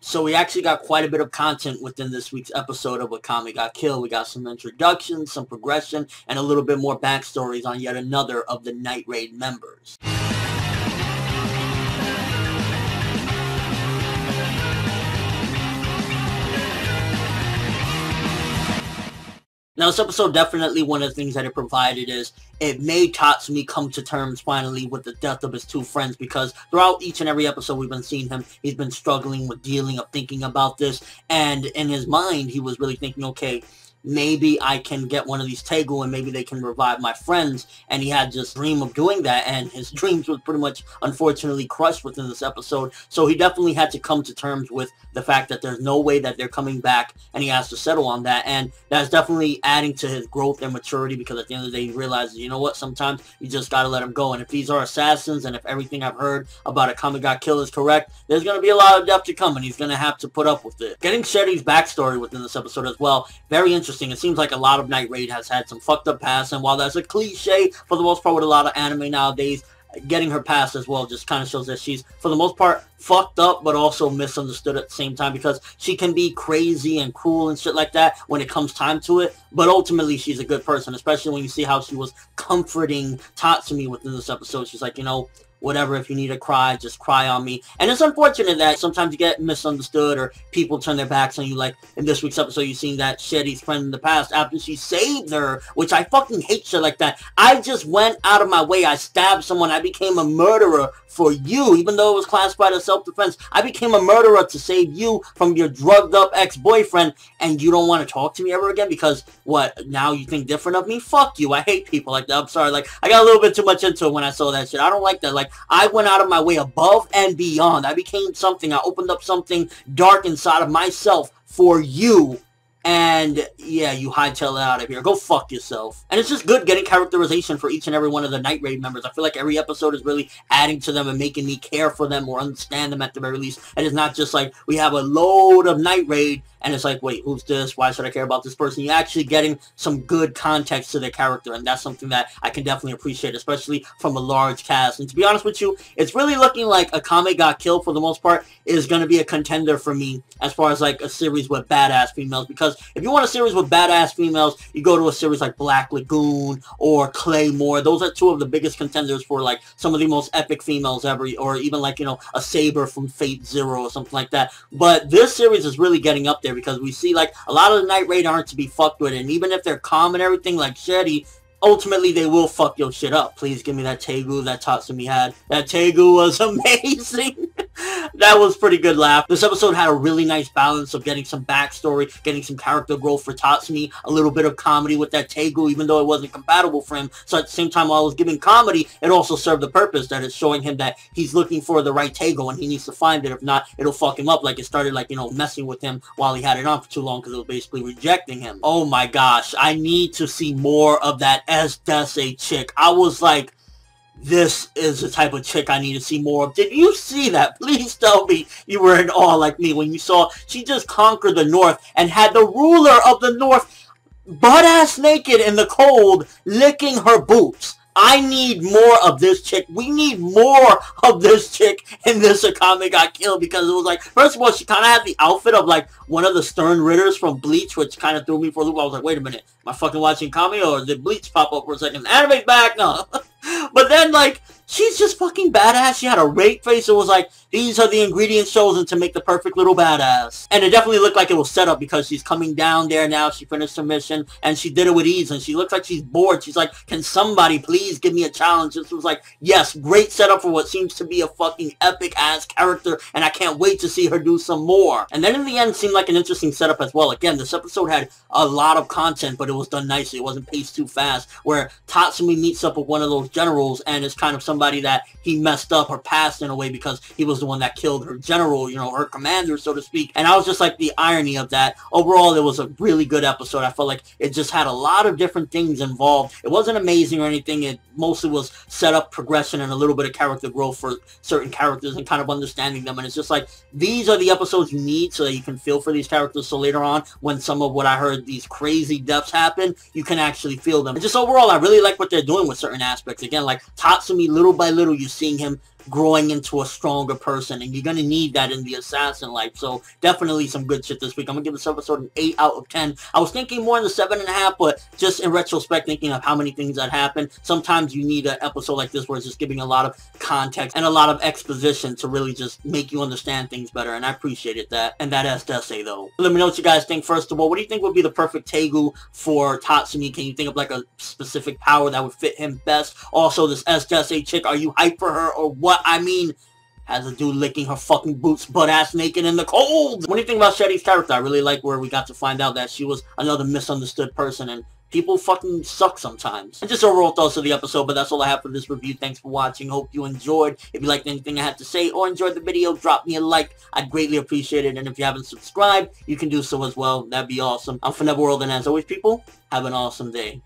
So we actually got quite a bit of content within this week's episode of Akame Got Killed. We got some introductions, some progression, and a little bit more backstories on yet another of the Night Raid members. Now, this episode, definitely one of the things that it provided is it made Tatsumi come to terms finally with the death of his two friends, because throughout each and every episode we've been seeing him, he's been struggling with thinking about this, and in his mind, he was really thinking, okay, maybe I can get one of these Tegu and maybe they can revive my friends, and he had this dream of doing that, and his dreams was pretty much unfortunately crushed within this episode. So he definitely had to come to terms with the fact that there's no way that they're coming back, and he has to settle on that, and that's definitely adding to his growth and maturity, because at the end of the day he realizes, you know what, sometimes you just gotta let them go, and if these are assassins, and if everything I've heard about Akame Got Killed is correct, there's gonna be a lot of death to come, and he's gonna have to put up with it. Getting Shelle's backstory within this episode as well, very interesting. It seems like a lot of Night Raid has had some fucked up past, and while that's a cliche for the most part with a lot of anime nowadays, getting her past as well just kind of shows that she's, for the most part, fucked up, but also misunderstood at the same time, because she can be crazy and cruel and shit like that when it comes time to it, but ultimately she's a good person, especially when you see how she was comforting Tatsumi within this episode. She's like, you know, whatever, if you need to cry, just cry on me. And it's unfortunate that sometimes you get misunderstood or people turn their backs on you. Like in this week's episode, you've seen that Shelle's friend in the past after she saved her, which I fucking hate shit like that. I just went out of my way. I stabbed someone. I became a murderer for you, even though it was classified as self-defense. I became a murderer to save you from your drugged up ex-boyfriend, and you don't want to talk to me ever again because, what, now you think different of me? Fuck you. I hate people like that. I'm sorry. Like, I got a little bit too much into it when I saw that shit. I don't like that. Like, I went out of my way above and beyond. I became something. I opened up something dark inside of myself for you. And yeah, you hightail it out of here. Go fuck yourself. And it's just good getting characterization for each and every one of the Night Raid members. I feel like every episode is really adding to them and making me care for them or understand them at the very least. And it's not just like we have a load of Night Raid and it's like, wait, who's this? Why should I care about this person? You're actually getting some good context to their character, and that's something that I can definitely appreciate, especially from a large cast. And to be honest with you, it's really looking like Akame Got Killed, for the most part, is going to be a contender for me as far as like a series with badass females. Because if you want a series with badass females, you go to a series like Black Lagoon or Claymore. Those are two of the biggest contenders for like some of the most epic females ever, or even like, you know, a Saber from Fate Zero or something like that. But this series is really getting up there, because we see like a lot of the Night Raid aren't to be fucked with, and even if they're calm and everything like Shelle, ultimately they will fuck your shit up. Please give me that Tegu that Tatsumi had. That Tegu was amazing. That was pretty good laugh. This episode had a really nice balance of getting some backstory, getting some character growth for Tatsumi, a little bit of comedy with that Tegu, even though it wasn't compatible for him. So at the same time, while I was giving comedy, it also served the purpose that it's showing him that he's looking for the right Tegu and he needs to find it. If not, it'll fuck him up. Like it started like, you know, messing with him while he had it on for too long, because it was basically rejecting him. Oh my gosh, I need to see more of that Esdeath chick. I was like, this is the type of chick I need to see more of. Did you see that? Please tell me you were in awe like me when you saw she just conquered the North and had the ruler of the North butt-ass naked in the cold licking her boobs. I need more of this chick. We need more of this chick in this Akame Got Killed, because it was like, first of all, she kind of had the outfit of like one of the Stern Ritters from Bleach, which kind of threw me for a loop. I was like, wait a minute, am I fucking watching Akame, or did Bleach pop up for a second? Anime's back? No. But then, like, she's just fucking badass. She had a rape face. It was like, these are the ingredients chosen to make the perfect little badass. And it definitely looked like it was set up, because she's coming down there now. She finished her mission, and she did it with ease, and she looks like she's bored. She's like, can somebody please give me a challenge? This was like, yes, great setup for what seems to be a fucking epic-ass character, and I can't wait to see her do some more. And then in the end, seemed like an interesting setup as well. Again, this episode had a lot of content, but it was done nicely. It wasn't paced too fast, where Tatsumi meets up with one of those generals, and it's kind of somebody that he messed up or passed in a way, because he was the one that killed her general, you know, her commander, so to speak. And I was just like, the irony of that. Overall, it was a really good episode. I felt like it just had a lot of different things involved. It wasn't amazing or anything. It mostly was set up progression and a little bit of character growth for certain characters and kind of understanding them. And it's just like, these are the episodes you need so that you can feel for these characters, so later on, when some of what I heard, these crazy deaths happen, you can actually feel them. And just overall, I really like what they're doing with certain aspects. Again, like Tatsumi, little by little, you're seeing him growing into a stronger person, and you're gonna need that in the assassin life. So definitely some good shit this week. I'm gonna give this episode an 8 out of 10. I was thinking more in the 7.5, but just in retrospect, thinking of how many things that happened, sometimes you need an episode like this where it's just giving a lot of context and a lot of exposition to really just make you understand things better, and I appreciated that. And that Esdeath though. Let me know what you guys think. First of all, what do you think would be the perfect Tegu for Tatsumi? Can you think of like a specific power that would fit him best? Also, this Esdeath chick, are you hyped for her or what? I mean, has a dude licking her fucking boots butt-ass naked in the cold. What do you think about Shelle's character? I really like where we got to find out that she was another misunderstood person, and people fucking suck sometimes. And just overall thoughts of the episode, but that's all I have for this review. Thanks for watching. Hope you enjoyed. If you liked anything I had to say or enjoyed the video, drop me a like. I'd greatly appreciate it. And if you haven't subscribed, you can do so as well. That'd be awesome. I'm ForneverWorld, and as always, people, have an awesome day.